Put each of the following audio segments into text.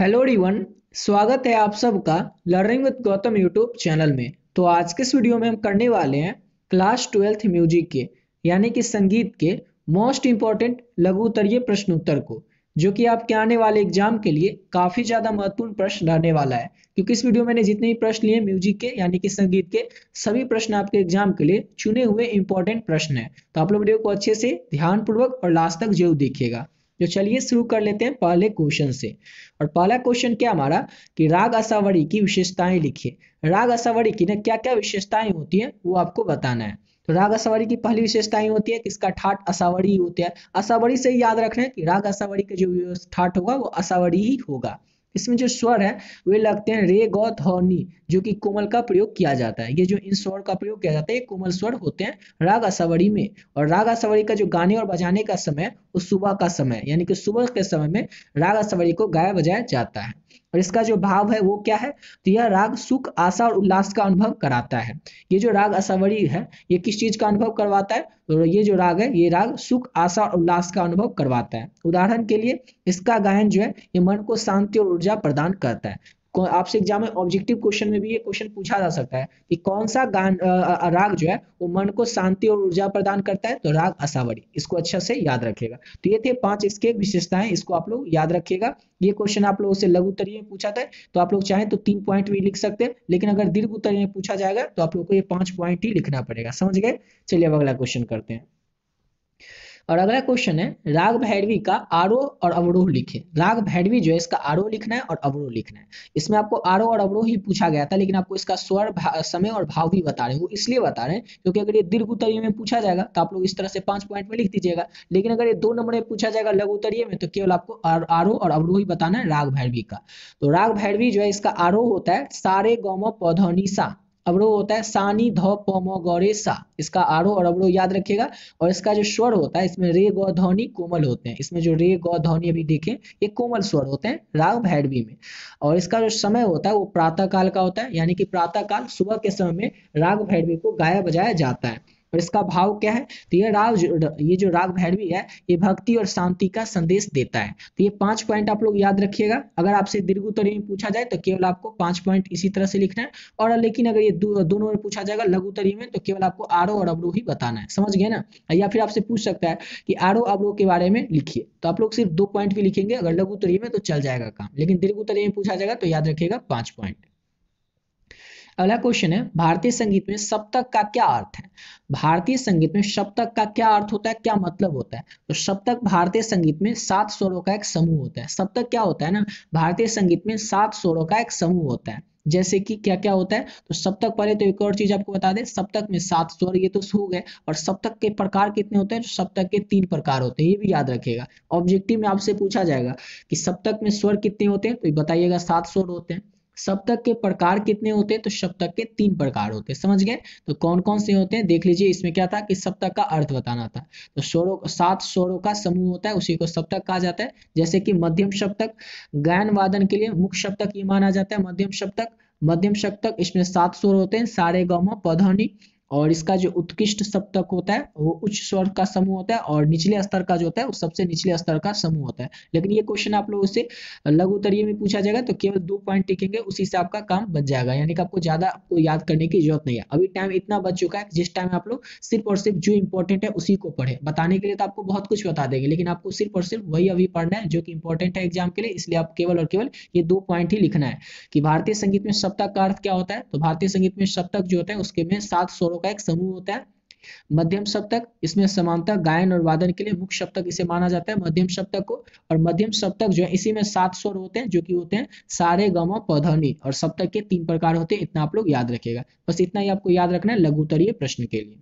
Hello everyone. स्वागत है आप सबका learning with Gautam YouTube channel में। तो आज के इस वीडियो में हम करने वाले हैं क्लास 12th म्यूजिक के यानी कि संगीत के मोस्ट इम्पॉर्टेंट लघु उत्तरीय प्रश्न उत्तर को, जो कि आपके आने वाले एग्जाम के लिए काफ़ी ज़्यादा महत्वपूर्ण प्रश्न रहने वाला है। क्योंकि इस वीडियो में मैंने जितने भी प्रश्न लिए म्यूजिक के यानी कि संगीत के, सभी प्रश्न आपके एग्जाम के लिए चुने हुए इंपॉर्टेंट प्रश्न हैं। तो आप लोग वीडियो को अच्छे से ध्यानपूर्वक और लास्ट तक जरूर देखिएगा। तो चलिए शुरू कर लेते हैं पहले क्वेश्चन से। और पहला क्वेश्चन क्या हमारा कि राग आसावरी की विशेषताएं लिखिए। राग आसावरी की ना क्या क्या विशेषताएं होती हैं वो आपको बताना है। तो राग आसावरी की पहली विशेषताएं होती है कि इसका ठाट आसावरी होता है। आसावरी से ही याद रखना है कि राग आसावरी का जो ठाट होगा वो आसावरी ही होगा। इसमें जो स्वर है वे लगते हैं रे गौ ध्वनि, जो कि कोमल का प्रयोग किया जाता है। ये जो इन स्वर का प्रयोग किया जाता है ये कोमल स्वर होते हैं राग आसावरी में। और राग आसावरी का जो गाने और बजाने का समय वो सुबह का समय यानी कि सुबह के समय में राग आसावरी को गाया बजाया जाता है। और इसका जो भाव है वो क्या है, तो यह राग सुख आशा और उल्लास का अनुभव कराता है। ये जो राग आसावरी है ये किस चीज का अनुभव करवाता है, तो ये जो राग है ये राग सुख आशा और उल्लास का अनुभव करवाता है। उदाहरण के लिए इसका गायन जो है ये मन को शांति और ऊर्जा प्रदान करता है। आपसे एग्जाम में ऑब्जेक्टिव क्वेश्चन में भी ये क्वेश्चन पूछा जा सकता है कि कौन सा राग जो है वो मन को शांति और ऊर्जा प्रदान करता है, तो राग आसावरी। इसको अच्छा से याद रखेगा। तो ये थे 5 इसके विशेषताएं, इसको आप लोग याद रखिएगा। ये क्वेश्चन आप लोगों से लघु उत्तरीय में पूछा था, तो आप लोग चाहें तो 3 पॉइंट भी लिख सकते हैं, लेकिन अगर दीर्घ उत्तरीय में पूछा जाएगा तो आप लोग को ये 5 पॉइंट ही लिखना पड़ेगा। समझ गए? चलिए अब अगला क्वेश्चन करते हैं। और अगला क्वेश्चन है राग भैरवी का आरोह और अवरोह लिखे। राग भैरवी जो है इसका आरोह लिखना है और अवरोह लिखना है। इसमें आपको आरोह और अवरोह ही पूछा गया था, लेकिन आपको इसका स्वर समय और भाव भी बता रहे हैं। वो इसलिए बता रहे हैं क्योंकि अगर ये दीर्घ उत्तरीय में पूछा जाएगा तो आप लोग इस तरह से 5 पॉइंट में लिख दीजिएगा, लेकिन अगर ये 2 नंबर में पूछा जाएगा लघु उत्तरीय में तो केवल आपको आरोह और अवरोह ही बताना है राग भैरवी का। तो राग भैरवी जो है इसका आरोह होता है सारे गौम पौधौनी सा, अवरोह होता है सानी ध प म गौरे सा। इसका आरोह और अवरोह याद रखिएगा। और इसका जो स्वर होता है इसमें रे गौ ध्वनि कोमल होते हैं। इसमें जो रे गौ ध्वनि अभी देखें ये कोमल स्वर होते हैं राग भैरवी में। और इसका जो समय होता है वो प्रातः काल का होता है, यानी कि प्रातः काल सुबह के समय में राग भैरवी को गाया बजाया जाता है। और इसका भाव क्या है, तो ये जो राग भैरवी है ये भक्ति और शांति का संदेश देता है। तो ये 5 पॉइंट आप लोग याद रखिएगा। अगर आपसे दीर्घ उत्तरीय में पूछा जाए तो केवल आपको 5 पॉइंट इसी तरह से लिखना है। और लेकिन अगर ये दोनों में पूछा जाएगा लघु उत्तरीय में तो केवल आपको आरोह और अवरोह ही बताना है। समझ गए ना? या फिर आपसे पूछ सकता है कि आरोह अवरोह के बारे में लिखिए, तो आप लोग सिर्फ 2 पॉइंट भी लिखेंगे अगर लघु उत्तरीय में तो चल जाएगा काम, लेकिन दीर्घ उत्तरीय में पूछा जाएगा तो याद रखिएगा 5 पॉइंट। अगला क्वेश्चन है भारतीय संगीत में सप्तक का क्या अर्थ है। भारतीय संगीत में सप्तक का क्या अर्थ होता है, क्या मतलब होता है? तो सप्तक भारतीय संगीत में 7 स्वरों का एक समूह होता है। सप्तक क्या होता है ना, भारतीय संगीत में 7 स्वरों का एक समूह होता है। जैसे कि क्या क्या होता है, तो सप्तक, पहले तो एक और चीज आपको बता दें, सप्तक में 7 स्वर ये तो हो गए। और सप्तक के प्रकार कितने होते हैं, तो सप्तक के 3 प्रकार होते हैं, ये भी याद रखिएगा। ऑब्जेक्टिव में आपसे पूछा जाएगा कि सप्तक में स्वर कितने होते हैं, तो बताइएगा 7 स्वर होते हैं। सप्तक के प्रकार कितने होते हैं, तो सप्तक के 3 प्रकार होते हैं। समझ गए? तो कौन कौन से होते हैं देख लीजिए। इसमें क्या था कि सप्तक का अर्थ बताना था। तो स्वरों 7 स्वरों का समूह होता है, उसी को सप्तक कहा जाता है। जैसे कि मध्यम सप्तक, गायन वादन के लिए मुख्य सप्तक ये माना जाता है मध्यम सप्तक। मध्यम सप्तक इसमें 7 स्वर होते हैं सारे ग म प ध नि। और इसका जो उत्कृष्ट सप्तक होता है वो उच्च स्वर का समूह होता है, और निचले स्तर का जो होता है वो सबसे निचले स्तर का समूह होता है। लेकिन ये क्वेश्चन आप लोगों से लघु उत्तरीय में पूछा जाएगा तो केवल 2 पॉइंट लिखेंगे, उसी से आपका काम बन जाएगा। यानी कि आपको ज्यादा याद करने की जरूरत नहीं है। अभी टाइम इतना बच चुका है जिस टाइम आप लोग सिर्फ और सिर्फ जो इंपॉर्टेंट है उसी को पढ़े। बताने के लिए तो आपको बहुत कुछ बता देंगे, लेकिन आपको सिर्फ और सिर्फ वही अभी पढ़ना है जो कि इंपॉर्टेंट है एग्जाम के लिए। इसलिए आप केवल और केवल ये 2 पॉइंट ही लिखना है कि भारतीय संगीत में सप्तक का अर्थ क्या होता है। तो भारतीय संगीत में सप्तक जो होता है उसके में 7 स्वरों का एक समूह होता है। मध्यम सप्तक, इसमें समांतर गायन और वादन के लिए मुख्य सप्तक इसे माना जाता है मध्यम सप्तक को। और मध्यम सप्तक जो है इसी में 7 स्वर होते हैं जो कि होते हैं सारे ग म प ध नि। और सप्तक के 3 प्रकार होते हैं। इतना आप लोग याद रखिएगा। बस इतना ही आपको याद रखना है लघु उत्तरीय प्रश्न के लिए।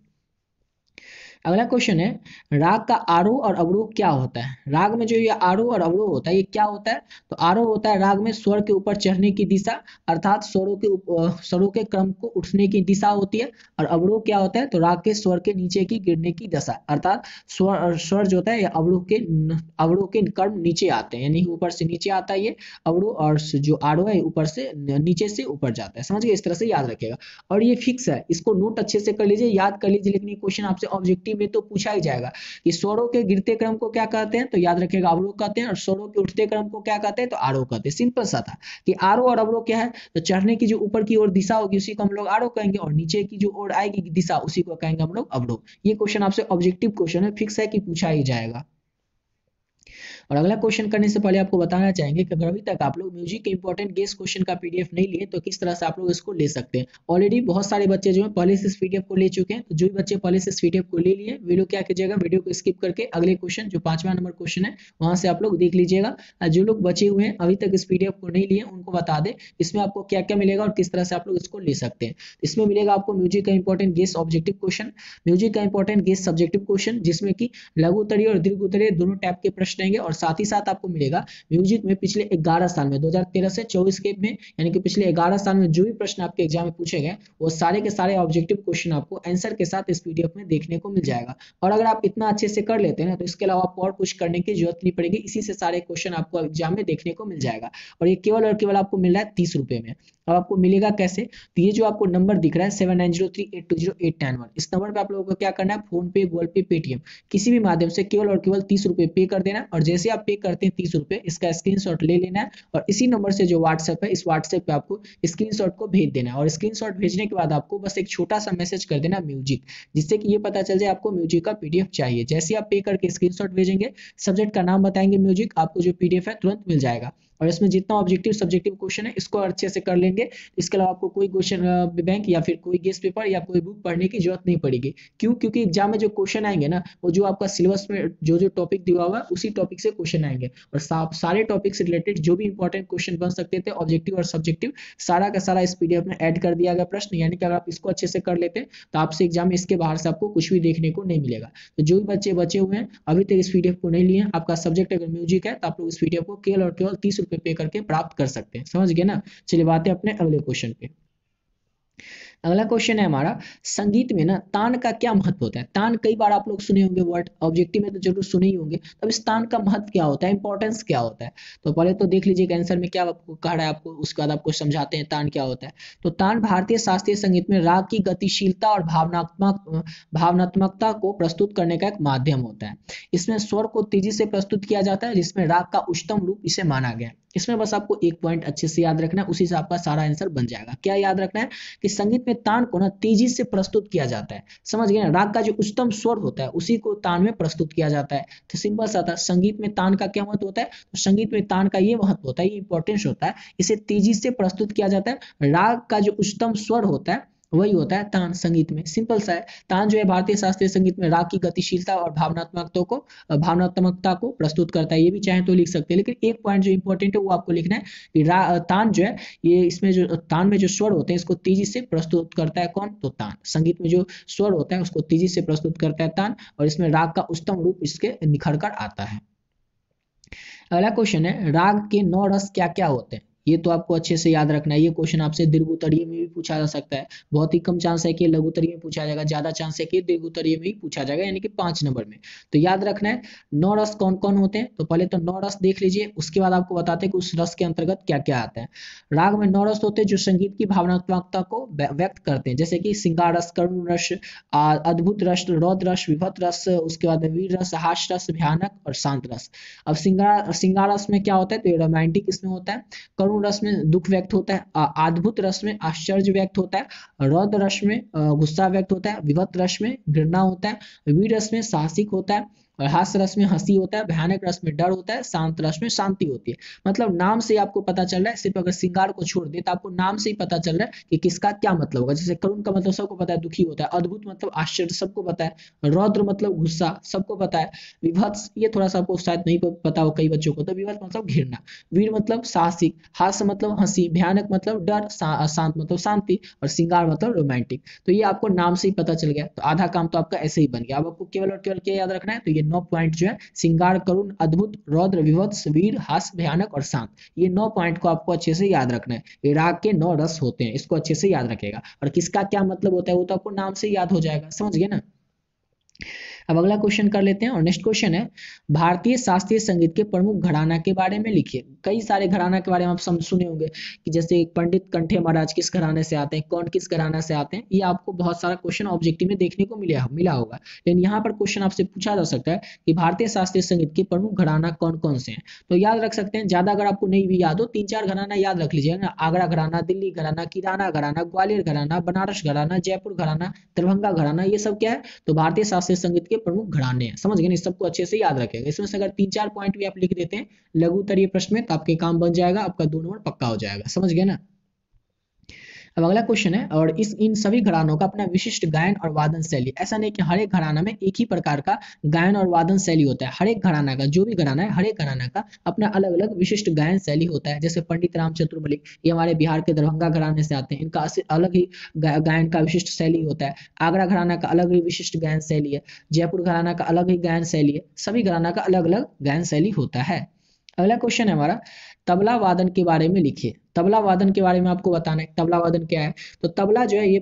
अगला क्वेश्चन है राग का आरोह और अवरोह क्या होता है। राग में जो ये आरोह और अवरोह होता है ये क्या होता है, तो आरोह होता है राग में स्वर के ऊपर चढ़ने की दिशा, अर्थात स्वरों के क्रम को उठने की दिशा होती है। और अवरोह क्या होता है, तो राग के स्वर के नीचे की गिरने की दशा, अर्थात स्वर जो होता है अवरोह के क्रम नीचे आते हैं, यानी ऊपर से नीचे आता है ये अवरोह, और जो आरोह है ऊपर से नीचे से ऊपर जाता है। समझ गए? इस तरह से याद रखेगा। और ये फिक्स है, इसको नोट अच्छे से कर लीजिए, याद कर लीजिए, लेकिन ये क्वेश्चन आपसे ऑब्जेक्टिव ऑब्जेक्टिव में तो पूछा ही जाएगा कि स्वरों के गिरते क्रम को क्या कहते हैं, तो याद रखिएगा अवरोह कहते हैं, और स्वरों के उठते क्रम को क्या कहते हैं, तो आरोह कहते हैं। सिंपल सा था कि आरोह और अवरोह क्या है, तो चढ़ने की जो ऊपर की ओर दिशा होगी उसी को हम लोग आरोह कहेंगे, और नीचे की जो ओर आएगी दिशा उसी को कहेंगे हम लोग अवरोह। ये क्वेश्चन आपसे ऑब्जेक्टिव क्वेश्चन है, फिक्स है कि पूछा ही जाएगा। और अगला क्वेश्चन करने से पहले आपको बताना चाहेंगे कि अगर अभी तक आप लोग म्यूजिक के इंपॉर्टेंट गेस क्वेश्चन का पीडीएफ नहीं लिए तो किस तरह से आप लोग इसको ले सकते हैं। ऑलरेडी बहुत सारे बच्चे जो है पहले से इस पीडीएफ को ले चुके हैं, तो जो भी बच्चे पहले से इस पीडीएफ को ले लिए वीडियो क्या कीजिएगा, वीडियो को स्किप करके अगले क्वेश्चन जो 5वां नंबर क्वेश्चन है वहां से आप लोग देख लीजिएगा। और जो लोग बचे हुए हैं अभी तक इस पीडीएफ को नहीं लिए उनको बता दे इसमें आपको क्या क्या मिलेगा और किस तरह से आप लोग इसको ले सकते हैं। इसमें मिलेगा आपको म्यूजिक का important guess objective question, music का इंपॉर्टेंट गेस सब्जेक्टिव क्वेश्चन जिसमें कि लघु उत्तरीय और दीर्घ उत्तरीय दोनों टाइप के प्रश्न रहेंगे, और साथ ही साथ आपको मिलेगा म्यूजिक में पिछले 11 साल में 2013 से 24 के में यानी कि पिछले 11 साल में जो भी प्रश्न आपके एग्जाम में पूछे गए वो सारे के सारे ऑब्जेक्टिव क्वेश्चन आपको आंसर के साथ इस पीडीएफ में देखने को मिल जाएगा। और अगर आप इतना अच्छे से कर लेते हैं ना तो इसके अलावा आपको और कुछ करने की जरूरत नहीं पड़ेगी, इसी से सारे क्वेश्चन आपको एग्जाम में देखने को मिल जाएगा। और ये केवल और केवल आपको मिल रहा है 30 रुपए में। अब आपको मिलेगा कैसे, तो ये जो आपको नंबर दिख रहा है 7903820891 इस नंबर पे आप लोगों को क्या करना है, फोन पे, गूगल पे, पेटीएम किसी भी माध्यम से केवल और केवल 30 रुपए पे कर देना। और जैसे आप पे करते हैं 30 रुपए इसका स्क्रीनशॉट ले लेना है और इसी नंबर से जो व्हाट्सएप है इस व्हाट्सएप पे आपको स्क्रीनशॉट को भेज देना है। और स्क्रीनशॉट भेजने के बाद आपको बस एक छोटा सा मैसेज कर देना म्यूजिक, जिससे कि ये पता चल जाए आपको म्यूजिक का पीडीएफ चाहिए। जैसे आप पे करके स्क्रीनशॉट भेजेंगे, सब्जेक्ट का नाम बताएंगे म्यूजिक, आपको जो पीडीएफ है तुरंत मिल जाएगा। और इसमें जितना ऑब्जेक्टिव सब्जेक्टिव क्वेश्चन है इसको अच्छे से कर लेंगे, इसके अलावा आपको कोई क्वेश्चन बैंक या फिर कोई गेस्ट पेपर या कोई बुक पढ़ने की जरूरत नहीं पड़ेगी। क्यों, क्योंकि एग्जाम में जो क्वेश्चन आएंगे ना वो जो आपका सिलेबस में जो जो टॉपिक दिया हुआ है उसी टॉपिक से क्वेश्चन आएंगे, और सारे टॉपिक से रिलेटेड जो भी इंपॉर्टेंट क्वेश्चन बन सकते थे ऑब्जेक्टिव और सब्जेक्टिव सारा का सारा इस पीडीएफ में ऐड कर दिया गया प्रश्न। यानी कि अगर आप इसको अच्छे से कर लेते हैं तो आपसे एग्जाम में इसके बाहर से आपको कुछ भी देखने को नहीं मिलेगा। तो जो भी बच्चे बचे हुए हैं अभी तक इस पीडीएफ को नहीं लिए, आपका सब्जेक्ट अगर म्यूजिक है तो आप लोग इस पीडीएफ को केवल और केवल 30 रुपए पे करके प्राप्त कर सकते हैं। समझ गए ना। चलिए बातें अपने अगले क्वेश्चन पे। अगला क्वेश्चन है हमारा, संगीत में ना तान का क्या महत्व होता है। तान कई बार आप लोग सुने होंगे वर्ड, ऑब्जेक्टिव में तो जरूर सुने ही होंगे। अब इस तान का महत्व क्या होता है, इंपॉर्टेंस क्या होता है, तो पहले तो देख लीजिए आंसर में क्या आपको कह रहा है आपको, उसके बाद आपको समझाते हैं तान क्या होता है। तो तान भारतीय शास्त्रीय संगीत में राग की गतिशीलता और भावनात्मकता को प्रस्तुत करने का एक माध्यम होता है। इसमें स्वर को तेजी से प्रस्तुत किया जाता है जिसमें राग का उच्चतम रूप इसे माना गया है। इसमें बस आपको एक पॉइंट अच्छे से याद रखना है, उसी से आपका सारा आंसर बन जाएगा। क्या याद रखना है कि संगीत में तान को ना तेजी से प्रस्तुत किया जाता है। समझ गए ना, राग का जो उच्चतम स्वर होता है उसी को तान में प्रस्तुत किया जाता है। तो सिंपल सा था, संगीत में तान का क्या महत्व होता है, तो संगीत में तान का ये महत्व होता है, ये इंपॉर्टेंस होता है, इसे तेजी से प्रस्तुत किया जाता है। राग का जो उच्चतम स्वर होता है वही होता है तान संगीत में। सिंपल सा है, तान जो है भारतीय शास्त्रीय संगीत में राग की गतिशीलता और भावनात्मकता को प्रस्तुत करता है। ये भी चाहे तो लिख सकते हैं, लेकिन एक पॉइंट जो इंपॉर्टेंट है वो आपको लिखना है कि तान जो है ये इसमें जो तान में जो स्वर होते हैं इसको तेजी से प्रस्तुत करता है कौन, तो तान। संगीत में जो स्वर होता है उसको तेजी से प्रस्तुत करता है तान, और इसमें राग का उच्चतम रूप इसके निखर कर आता है। अगला क्वेश्चन है, राग के 9 रस क्या क्या होते हैं। ये तो आपको अच्छे से याद रखना है। ये क्वेश्चन आपसे दीर्घोत्तरीय में भी पूछा जा सकता है, बहुत ही कम चांस है कि लघुत्तरीय में पूछा जाएगा, ज्यादा चांस है कि दीर्घोत्तरीय में ही पूछा जाएगा, यानी कि 5 नंबर में। तो याद रखना है 9 रस कौन कौन होते हैं। तो पहले तो 9 रस देख लीजिए, उसके बाद आपको बताते हैं कि उस रस के अंतर्गत क्या क्या आता है। राग में 9 रस होते हैं जो संगीत की भावनात्मकता को व्यक्त करते हैं, जैसे कि श्रृंगार रस, करुण रस, अद्भुत रस, रौद्र रस, विभत रस, उसके बाद वीर रस, हास्य रस, भयानक और शांत रस। अब श्रृंगार रस में क्या होता है, तो रोमांटिक इसमें होता है। करुण रस में दुख व्यक्त होता है। अद्भुत रस में आश्चर्य व्यक्त होता है। रौद्र रस में गुस्सा व्यक्त होता है। विभत रस में घृणा होता है। वीर रस में साहसिक होता है। और हास्य रस में हंसी होता है। भयानक रस में डर होता है। शांत रस में शांति होती है। मतलब नाम से आपको पता चल रहा है, सिर्फ अगर श्रृंगार को छोड़ दे तो आपको नाम से ही पता चल रहा है कि किसका क्या मतलब होगा। जैसे करुण का मतलब सबको पता है, दुखी होता है। अद्भुत मतलब आश्चर्य, सबको पता है। रौद्र मतलब गुस्सा, सबको पता है। विभत्स ये थोड़ा सा आपको शायद नहीं पता हो कई बच्चों को, तो विभत्स मतलब घृणा। वीर मतलब साहसिक। हास्य मतलब हंसी। भयानक मतलब डर। शांत मतलब शांति। और श्रृंगार मतलब रोमांटिक। तो ये आपको नाम से ही पता चल गया, तो आधा काम तो आपका ऐसे ही बन गया। अब आपको केवल और केवल क्या याद रखना है, तो ये 9 पॉइंट जो है, श्रृंगार, करुण, अद्भुत, रौद्र, विभत्स, वीर, हास्य, भयानक और शांत, ये 9 पॉइंट को आपको अच्छे से याद रखना है। ये राग के 9 रस होते हैं, इसको अच्छे से याद रखेगा। और किसका क्या मतलब होता है वो तो आपको नाम से याद हो जाएगा। समझ गए ना। अब अगला क्वेश्चन कर लेते हैं और नेक्स्ट क्वेश्चन है भारतीय शास्त्रीय संगीत के प्रमुख घराना के बारे में लिखिए। कई सारे घराना के बारे में आप सुने होंगे कि जैसे पंडित कंठे महाराज किस घराने से आते हैं, कौन किस घराना से आते हैं, ये आपको बहुत सारा क्वेश्चन ऑब्जेक्टिव में देखने को मिला होगा। लेकिन यहाँ पर क्वेश्चन आपसे पूछा जा सकता है कि भारतीय शास्त्रीय संगीत के प्रमुख घराना कौन कौन से हैं। तो याद रख सकते हैं, ज्यादा अगर आपको नहीं भी याद हो 3-4 घराना याद रख लीजिएगा। आगरा घराना, दिल्ली घराना, किराना घराना, ग्वालियर घराना, बनारस घराना, जयपुर घराना, दरभंगा घराना, ये सब क्या है तो भारतीय शास्त्रीय संगीत के प्रमुख घराने हैं। समझ गए, इस सबको अच्छे से याद रखेगा। इसमें से अगर 3-4 पॉइंट भी आप लिख देते हैं लघु उत्तरीय प्रश्न में तो आपके काम बन जाएगा, आपका 2 नंबर पक्का हो जाएगा। समझ गए ना। अब अगला क्वेश्चन है और इन सभी घरानों का अपना विशिष्ट गायन और वादन शैली। ऐसा नहीं कि हर एक घराना में एक ही प्रकार का गायन और वादन शैली होता है। हर एक घराना का, जो भी घराना है, हर एक घराना का अपना अलग अलग विशिष्ट गायन शैली होता है। जैसे पंडित रामचंद्र मलिक, ये हमारे बिहार के दरभंगा घराने से आते हैं, इनका अलग ही गायन का विशिष्ट शैली होता है। आगरा घराना का अलग ही विशिष्ट गायन शैली है। जयपुर घराना का अलग ही गायन शैली है। सभी घराना का अलग अलग गायन शैली होता है। अगला क्वेश्चन है हमारा तबला वादन के बारे में लिखिए। तबला वादन के बारे में आपको बताना है तबला वादन क्या है। तो तबला जो है ये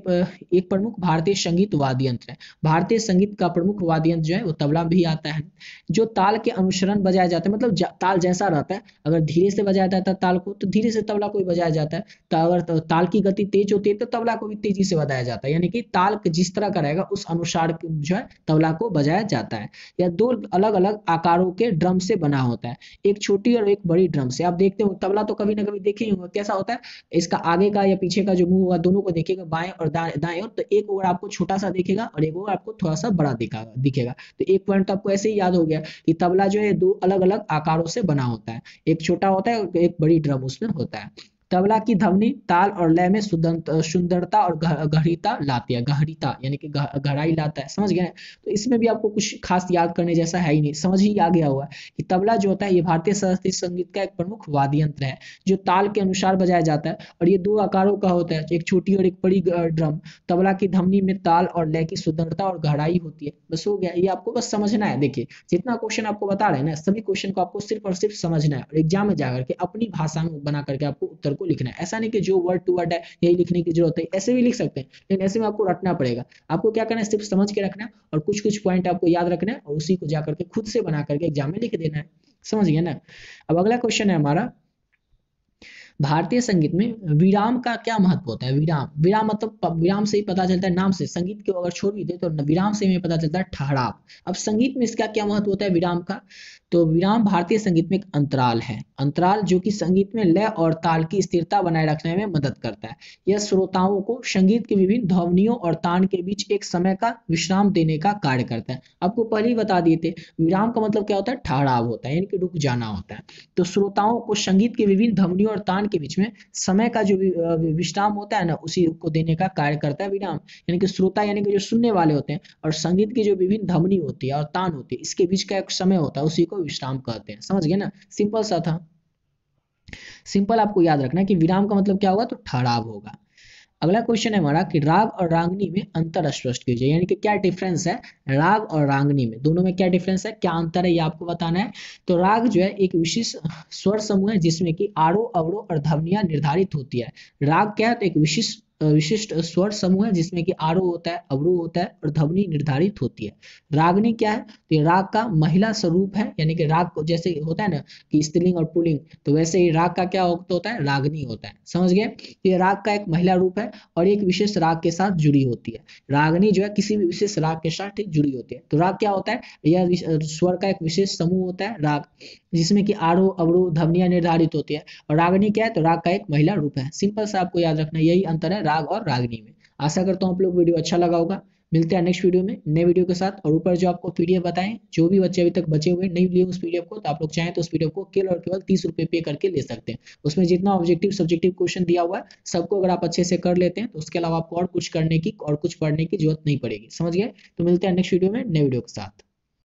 एक प्रमुख भारतीय संगीत वाद्य यंत्र है। भारतीय संगीत का प्रमुख वाद्य यंत्र जो है वो तबला भी आता है, जो ताल के अनुसरण बजाया जाता है। मतलब ताल जैसा रहता है, अगर धीरे से बजाया जाता है ताल को तो धीरे से तबला को भी बजाया जाता है, तो अगर ताल की गति तेज होती है तो तबला को भी तेजी से बजाया जाता है। यानी कि ताल जिस तरह का रहेगा उस अनुसार जो है तबला को बजाया जाता है। या 2 अलग अलग आकारों के ड्रम से बना होता है, एक छोटी और एक बड़ी ड्रम से। आप देखते हो तबला तो कभी ना कभी देखे ही होंगे, कैसा होता है, इसका आगे का या पीछे का जो मुंह होगा दोनों को देखिएगा, बाएं और दाएं ओर, तो एक ओर आपको छोटा सा दिखेगा और एक ओर आपको थोड़ा सा बड़ा दिखेगा। तो एक पॉइंट तो आपको ऐसे ही याद हो गया कि तबला जो है 2 अलग अलग आकारों से बना होता है, एक छोटा होता है और एक बड़ी ड्रम उसमें होता है। तबला की ध्वनि ताल और लय में सुंदरता और गहरीता लाती है, गहरीता यानी कि गहराई लाता है। समझ गए। तो इसमें भी आपको कुछ खास याद करने जैसा है ही नहीं, समझ ही आ गया हुआ कि तबला जो होता है ये भारतीय शास्त्रीय संगीत का एक प्रमुख वाद्य यंत्र है, जो ताल के अनुसार बजाया जाता है और ये 2 आकारों का होता है, एक छोटी और एक बड़ी ड्रम। तबला की ध्वनि में ताल और लय की सुंदरता और गहराई होती है। बस हो गया, ये आपको बस समझना है। देखिए जितना क्वेश्चन आपको बता रहे हैं ना, सभी क्वेश्चन को आपको सिर्फ और सिर्फ समझना है और एग्जाम में जाकर के अपनी भाषा में बना करके आपको उत्तर को लिखना है। ऐसा नहीं कि जो वर्ड टू वर्ड है यही लिखने की जरूरत है, ऐसे भी लिख सकते हैं, लेकिन ऐसे में आपको रटना पड़ेगा। आपको क्या करना है, सिर्फ समझ के रखना है और कुछ कुछ पॉइंट आपको याद रखना है और उसी को जाकर के खुद से बना करके एग्जाम में लिख देना है। समझ गए ना। अब अगला क्वेश्चन है हमारा भारतीय संगीत में विराम का क्या महत्व होता है। विराम, विराम मतलब विराम से ही पता चलता है, नाम से, संगीत को अगर छोड़ भी दे तो विराम से हमें पता चलता है ठहराव। अब संगीत में इसका क्या महत्व होता है विराम का। तो विराम भारतीय संगीत में एक अंतराल है, अंतराल जो कि संगीत में लय और ताल की स्थिरता बनाए रखने में मदद करता है। यह श्रोताओं को संगीत के विभिन्न ध्वनियों और तान के बीच एक समय का विश्राम देने का कार्य करता है। आपको पहले ही बता दिए थे, विराम का मतलब क्या होता है, ठहराव होता है, यानी कि रुक जाना होता है। तो श्रोताओं को संगीत के विभिन्न ध्वनियों और तान के बीच में समय का जो विश्राम होता है ना, उसी को देने का कार्य करता है विराम। यानी कि श्रोता यानी कि जो सुनने वाले होते हैं और संगीत की जो विभिन्न ध्वनि होती है और तान होती है, इसके बीच का एक समय होता है, उसी को विश्राम कहते हैं। समझ गए ना, सिंपल सा था। सिंपल आपको याद रखना है कि विराम का मतलब क्या होगा, तो ठहराव होगा। अगला क्वेश्चन है हमारा कि राग और रागनी में अंतर स्पष्ट कीजिए, यानी कि क्या डिफरेंस है राग और रागनी में, दोनों में क्या डिफरेंस है, क्या अंतर है, ये आपको बताना है। तो राग जो है एक विशेष स्वर समूह है जिसमें कि आरोह अवरोह और ध्वनियां निर्धारित होती है। राग क्या है, तो एक विशिष्ट स्वर समूह है जिसमें कि आरोह होता है, अवरोह होता है और ध्वनि निर्धारित होती है। रागनी क्या है, तो ये राग का महिला स्वरूप है, यानी कि राग को जैसे होता है ना कि स्त्रीलिंग और पुल्लिंग, तो वैसे ही राग का क्या होता है, रागनी होता है। समझ गए। तो ये राग का एक महिला रूप है और एक विशेष राग के साथ जुड़ी होती है। रागनी जो है किसी भी विशेष राग के साथ जुड़ी होती है। तो राग क्या होता है, यह स्वर का एक विशेष समूह होता है राग, जिसमें कि आरोह अवरोह ध्वनियां निर्धारित होती है। और रागनी क्या है, तो राग का एक महिला रूप है। सिंपल सा आपको याद रखना, यही अंतर है राग और रागनी में। आशा करता हूँ आप लोग वीडियो अच्छा लगा होगा। मिलते हैं नेक्स्ट वीडियो में नए वीडियो के साथ। और ऊपर जो आपको पीडीएफ बताएं, जो भी बच्चे अभी तक बचे हुए नहीं लिए उस पीडीएफ को, तो आप लोग चाहें तो उस पीडीएफ को केवल और केवल 30 रुपए पे करके ले सकते हैं। उसमें जितना ऑब्जेक्टिव सब्जेक्टिव क्वेश्चन दिया हुआ है सबको अगर आप अच्छे से कर लेते हैं तो उसके अलावा आपको और कुछ करने की और कुछ पढ़ने की जरूरत नहीं पड़ेगी। समझ गए। तो मिलते हैं नेक्स्ट वीडियो में नए वीडियो के साथ।